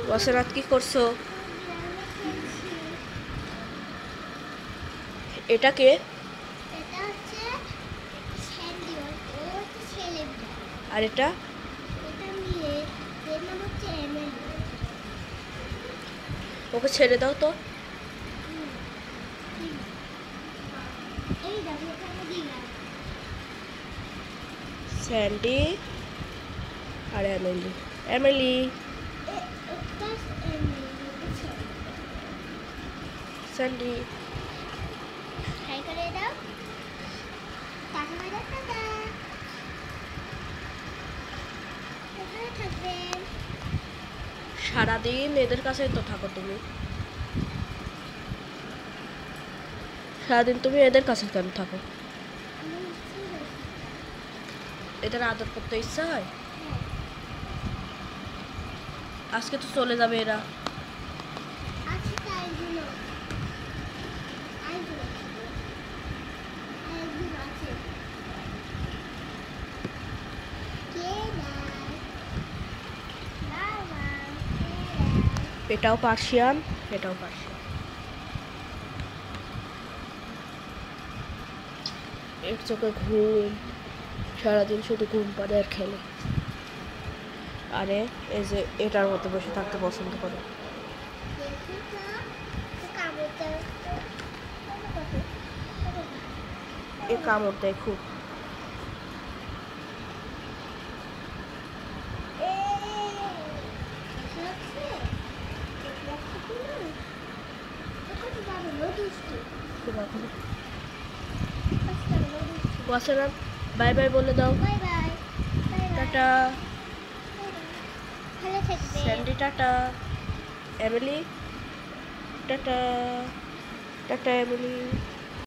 বসরাত কি করছো? এটাকে আর এটা ওকে ছেড়ে দাও তো। স্যান্ডি আর এমিলি। এমিলি স্যান্ডি সারাদিন এদের কাছেই তো থাকো তুমি। সারাদিন তুমি এদের কাছে কেন থাকো? এদের আদর করতে ইচ্ছা হয়? আজকে তো চলে যাবে এরা। এটাও পার্সিয়ান, এটাও পার্সিয়ান। এর চোখে ঘুম, সারাদিন শুধু ঘুম পাড়ে আর খেলে। আরে এই যে এটার মধ্যে বসে থাকতে পছন্দ করে। এ কামড় দেয় খুব। বসেরা বাই বাই বলে দাও। Tata Sandy, tata Emily, tata tata Emily.